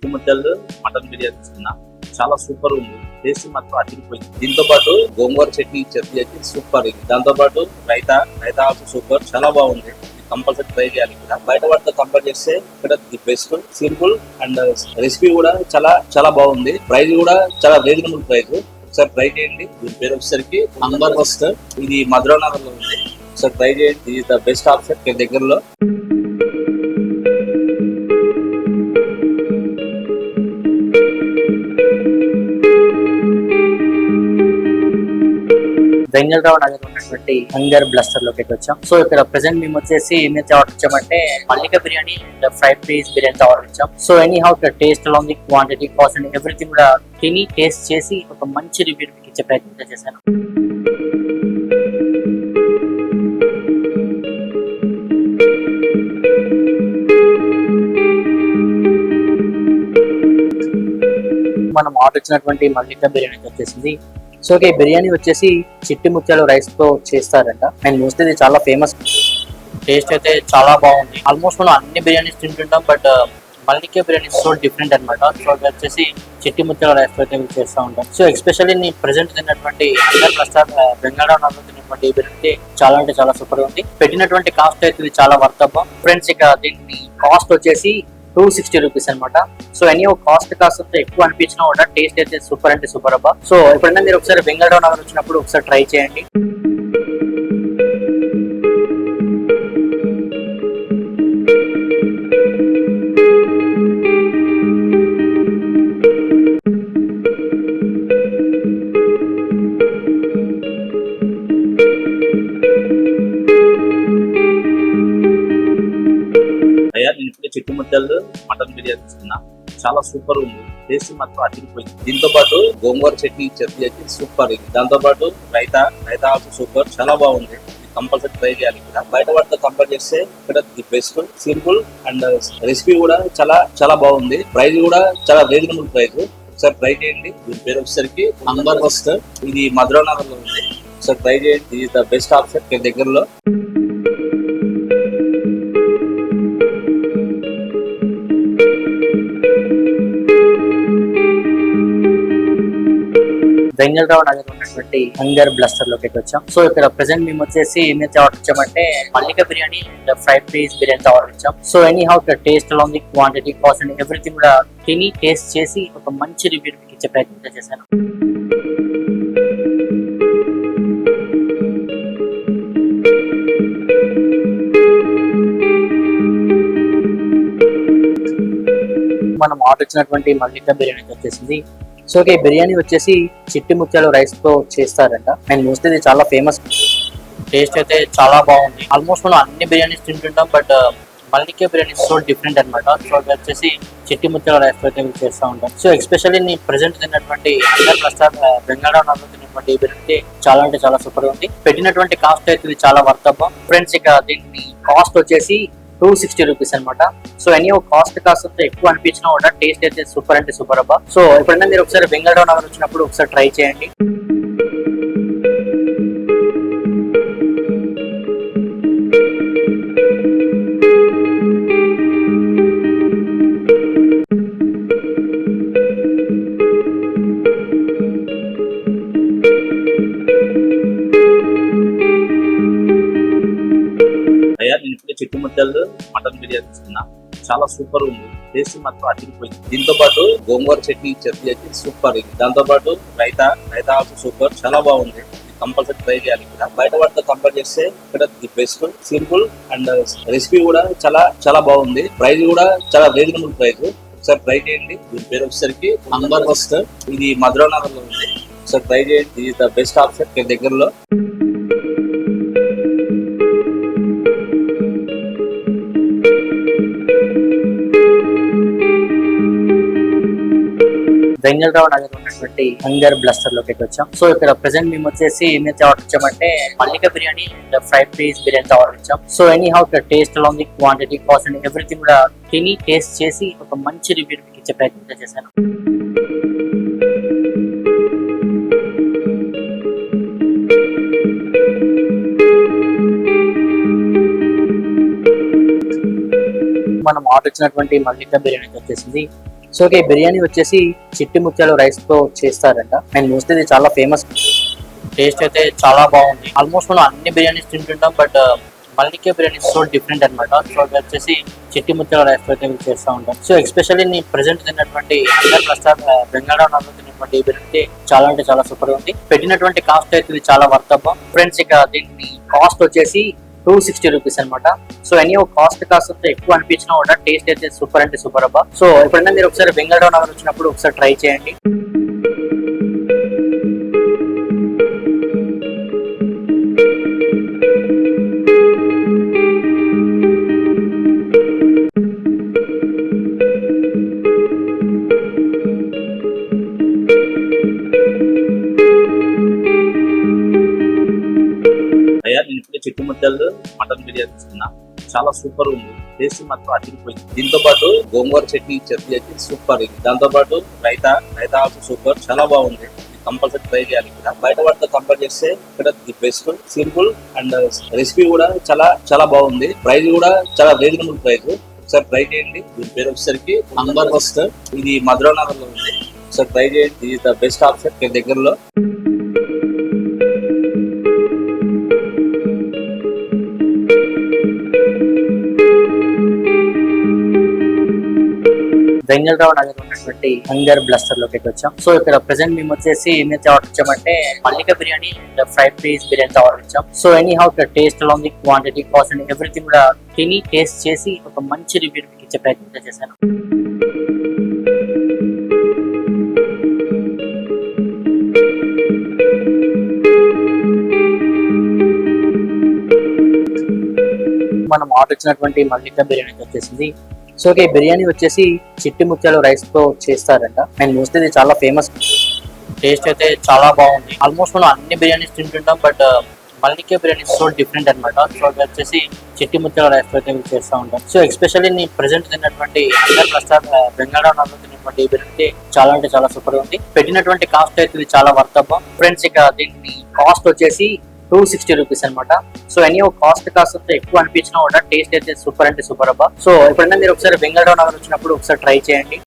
చిట్టి ముద్దలు మటన్ బిర్యానీ తీసుకున్నా. చాలా సూపర్ ఉంది. టేస్ట్ మాత్రం అదిరిపోయింది. దీంతో పాటు గోంగూర చట్నీ అయితే సూపర్. దాంతో పాటు రైతా ఆల్సో సూపర్. చాలా బాగుంది. కంపల్సరీ ట్రై చేయాలి. బయట వాటితో కంపేర్ చేస్తే ఇక్కడ the best. Simple and recipe కూడా చాలా బాగుంది. ప్రైస్ కూడా చాలా రీజనబుల్ ప్రైస్. ఒకసారి ట్రై చేయండి. దీని పేరు వచ్చేసరికి అంబర్ ఫస్ట్. ఇది మధురానగర్ లో ఉంది. ఒకసారి ట్రై చేయండి. ఇది ద బెస్ట్ ఆప్షన్ ఇక్కడ దగ్గరలో. బెంగళూరు నగర్ ఉన్నటువంటి హంగర్ బ్లస్టర్ లోకి వచ్చాం. సో ఇక్కడ ప్రెసెంట్ మేము వచ్చేసి ఏమైతే ఆర్డర్ ఇచ్చామంటే Mallika biryani and fried rice biryani order ఇచ్చాం. So any how taste along the quantity, cost and everything కూడా తిని టేస్ట్ చేసి ఒక మంచి రివ్యూ మీకు ఇచ్చే ప్రయత్నం చేశాను. మనం ఆర్డర్ ఇచ్చినటువంటి మల్లిక బిర్యానీ వచ్చేసింది. సో ఈ బిర్యానీ వచ్చేసి చిట్టి ముత్యాలు రైస్ తో చేస్తారంట. అండ్ మోస్ట్లీ ఇది చాలా ఫేమస్. టేస్ట్ అయితే చాలా బాగుంది. ఆల్మోస్ట్ మనం అన్ని బిర్యానీస్ తింటుంటాం, but Mallika biryani so different అనమాట. సో అది వచ్చేసి చిట్టి ముత్యాల రైస్ తో అయితే చేస్తూ ఉంటాం. సో ఎస్పెషల్లీ నేను ప్రెసెంట్ తిన్నటువంటి హంగర్ బ్లస్టర్ బెంగళూరు నగరంలో తిన్నటువంటి ఈ బిర్యానీ చాలా అంటే చాలా సూపర్ ఉంది. పెట్టినటువంటి కాస్ట్ అయితే ఇది చాలా వర్త్ అబ్బా ఫ్రెండ్స్. ఇక దీన్ని కాస్ట్ వచ్చేసి 260 రూపీస్ అనమాట. సో ఎనీ కాస్ట్ ఎక్కువ అనిపించినా కూడా టేస్ట్ అయితే సూపర్ అంటే సూపర్ అబ్బా. సో ఎప్పుడైనా మీరు ఒకసారి బెంగళూరు నగర్ వచ్చినప్పుడు ఒకసారి ట్రై చేయండి. నేను ఇప్పుడు చిట్టి ముద్దలు మటన్ బిర్యానీ తీసుకున్నా. చాలా సూపర్ ఉంది. టేస్ట్ మాత్రం అదిరిపోయింది. దీంతో పాటు గోంగూర చట్నీ అయితే సూపర్. దాంతో పాటు రైతా ఆల్సో సూపర్. చాలా బాగుంది. కంపల్సరీ ట్రై చేయాలి. బయట వాటితో కంపేర్ చేస్తే ఇక్కడ the best. Simple and recipe కూడా చాలా బాగుంది. ప్రైస్ కూడా చాలా రీజనబుల్ ప్రైస్. ఒకసారి ట్రై చేయండి. దీని పేరు వచ్చేసరికి అంబర్ ఫస్ట్. ఇది మధురానగర్ లో ఉంది. ఒకసారి ట్రై చేయండి. ఇది ద బెస్ట్ ఆప్షన్ ఇక్కడ దగ్గరలో. బెంగళూరు నగర్ ఉన్నటువంటి హంగర్ బ్లస్టర్ లోకి వచ్చాం. సో ఇక్కడ ప్రెసెంట్ మేము వచ్చేసి ఏమైతే ఆర్డర్ ఇచ్చామంటే Mallika biryani and fried rice biryani order ఇచ్చాం. So any how taste along the quantity, cost and everything కూడా తిని టేస్ట్ చేసి ఒక మంచి రివ్యూ మీకు ఇచ్చే ప్రయత్నం చేశాను. మనం ఆర్డర్ ఇచ్చినటువంటి మల్లిక బిర్యానీ వచ్చేసింది. సో ఈ బిర్యానీ వచ్చేసి చిట్టి ముత్యాలు రైస్ తో చేస్తారంట. అండ్ మోస్ట్లీ ఇది చాలా ఫేమస్. టేస్ట్ అయితే చాలా బాగుంది. ఆల్మోస్ట్ మనం అన్ని బిర్యానీస్ తింటుంటాం, but Mallika biryani so different అనమాట. సో అది వచ్చేసి చిట్టి ముత్యాల రైస్ తో అయితే చేస్తూ ఉంటాం. సో ఎస్పెషల్లీ నేను ప్రెసెంట్ తిన్నటువంటి హంగర్ బ్లస్టర్ బెంగళూరు నగరంలో తిన్నటువంటి ఈ బిర్యానీ చాలా అంటే చాలా సూపర్ ఉంది. పెట్టినటువంటి కాస్ట్ అయితే ఇది చాలా వర్త్ అబ్బా ఫ్రెండ్స్. ఇక దీన్ని కాస్ట్ వచ్చేసి 260 రూపీస్ అనమాట. సో ఎనీ కాస్ట్ ఎక్కువ అనిపించినా కూడా టేస్ట్ అయితే సూపర్ అంటే సూపర్ అబ్బా. సో ఎప్పుడైనా మీరు ఒకసారి బెంగళూరు నగర్ వచ్చినప్పుడు ఒకసారి ట్రై చేయండి. నేను ఇప్పుడు చిట్టి ముద్దలు మటన్ బిర్యానీ తీసుకున్నా. చాలా సూపర్ ఉంది. టేస్ట్ మాత్రం అదిరిపోయింది. దీంతో పాటు గోంగూర చట్నీ అయితే సూపర్. దాంతో పాటు రైతా ఆల్సో సూపర్. చాలా బాగుంది. కంపల్సరీ ట్రై చేయాలి. బయట వాటితో కంపేర్ చేస్తే ఇక్కడ the best. Simple and recipe కూడా చాలా బాగుంది. ప్రైస్ కూడా చాలా రీజనబుల్ ప్రైస్. ఒకసారి ట్రై చేయండి. దీని పేరు వచ్చేసరికి అంబర్ ఫస్ట్. ఇది మధురానగర్ లో ఉంది. ఒకసారి ట్రై చేయండి. ఇది ద బెస్ట్ ఆప్షన్ ఇక్కడ దగ్గరలో. బెంగళూరు నగర్ ఉన్నటువంటి హంగర్ బ్లస్టర్ లోకి వచ్చాం. సో ఇక్కడ ప్రెసెంట్ మేము వచ్చేసి ఏమైతే ఆర్డర్ ఇచ్చామంటే Mallika biryani and fried rice biryani order ఇచ్చాం. So any how taste along the quantity, cost and everything కూడా తిని టేస్ట్ చేసి ఒక మంచి రివ్యూ మీకు ఇచ్చే ప్రయత్నం చేశాను. మనం ఆర్డర్ ఇచ్చినటువంటి మల్లిక బిర్యానీ వచ్చేసింది. సో ఓకే, బిర్యానీ వచ్చేసి చిట్టి ముత్యాలు రైస్ తో చేస్తారంట. అండ్ మోస్ట్లీ ఇది చాలా ఫేమస్. టేస్ట్ అయితే చాలా బాగుంది. ఆల్మోస్ట్ మనం అన్ని బిర్యానీస్ తింటుంటాం, బట్ మల్లికే బిర్యానీ సో డిఫరెంట్ అనమాట. సో అది వచ్చేసి చిట్టి ముత్యాల రైస్ తో చేస్తూ ఉంటాం. సో ఎస్పెషల్లీ నేను ప్రెసెంట్ తిన్నటువంటి అందర్ ప్రసాద్ బెంగాళూరు తిన్నటువంటి ఈ బిర్యానీ చాలా అంటే చాలా సూపర్ గా ఉంది. పెట్టినటువంటి కాస్ట్ అయితే ఇది చాలా వర్త్ అబ్బా ఫ్రెండ్స్. ఇక దీన్ని కాస్ట్ వచ్చేసి 260 రూపీస్ అనమాట. సో ఎనీ కాస్ట్ కాస్త ఎక్కువ అనిపించినా కూడా టేస్ట్ అయితే సూపర్ అంటే సూపర్ అబ్బా. సో ఎప్పుడైనా మీరు ఒకసారి బెంగాళూరు నగర్ వచ్చినప్పుడు ఒకసారి ట్రై చేయండి. అయ్యా నేను ఇప్పుడు చిట్టుముద్దలు మటన్ బిర్యానీ తీసుకున్నా. చాలా సూపర్ ఉంది. టేస్ట్ మాత్రం అదిరిపోయింది. దీంతో పాటు గోంగూర చట్నీ అయితే సూపర్ ఇది. దాంతో పాటు రైతా ఆల్సో సూపర్, చాలా బాగుంది. కంపల్సరీ ట్రై చేయాలి. బయట వాటితో కంపేర్ చేస్తే ఇక్కడ the best, simple and recipe కూడా చాలా చాలా బాగుంది. ప్రైస్ కూడా చాలా రీజనబుల్ ప్రైస్. ఒకసారి ట్రై చేయండి. దీని పేరు వచ్చేసరికి నంబర్ ఫస్ట్. ఇది మధురానగర్ లో ఉంది. ఒకసారి ట్రై చేయండి. ఇది ద బెస్ట్ ఆప్షన్ మీ దగ్గరలో. బెంగళూరు నగర్ ఉన్నటువంటి హంగర్ బ్లస్టర్ లోకి వచ్చాం. సో ఇక్కడ ప్రెసెంట్ మేము వచ్చేసి ఏమైతే ఆర్డర్ ఇచ్చామంటే Mallika biryani and fried piece biryani order ఇచ్చాం. సో ఎనీ హౌ ఇక్కడ టేస్ట్ ఎలా ఉంది, క్వాంటిటీ, కాస్ట్ అండ్ ఎవ్రీథింగ్ కూడా తిని టేస్ట్ చేసి ఒక మంచి రివ్యూ ఇచ్చే ప్రయత్నం చేశాను. మనం ఆర్డర్ ఇచ్చినటువంటి మల్లిక బిర్యానీ వచ్చేసింది. సో ఓకే, బిర్యానీ వచ్చేసి చిట్టి ముత్యాలు రైస్ తో చేస్తారంట. అండ్ మోస్ట్లీ ఇది చాలా ఫేమస్. టేస్ట్ అయితే చాలా బాగుంది. ఆల్మోస్ట్ మనం అన్ని బిర్యానీస్ తింటుంటాం, బట్ మల్లికే బిర్యానీ సో డిఫరెంట్ అనమాట. సో అది వచ్చేసి చిట్టి ముత్యాల రైస్ తో చేస్తూ ఉంటాం. సో ఎస్పెషల్లీ నేను ప్రెసెంట్ తిన్నటువంటి అందర్ ప్రసాద్ బెంగాళూరు తిన్నటువంటి ఈ బిర్యానీ చాలా అంటే చాలా సూపర్ గా ఉంది. పెట్టినటువంటి కాస్ట్ అయితే ఇది చాలా వర్త్ అబ్బా ఫ్రెండ్స్. ఇక దీన్ని కాస్ట్ వచ్చేసి 260 రూపీస్ అనమాట. సో ఎనీ కాస్ట్ కాస్త ఎక్కువ అనిపించినా కూడా టేస్ట్ అయితే సూపర్ అంటే సూపర్ అబ్బా. సో ఎప్పుడైనా మీరు ఒకసారి బెంగాళూరు నగర్ వచ్చినప్పుడు ఒకసారి ట్రై చేయండి.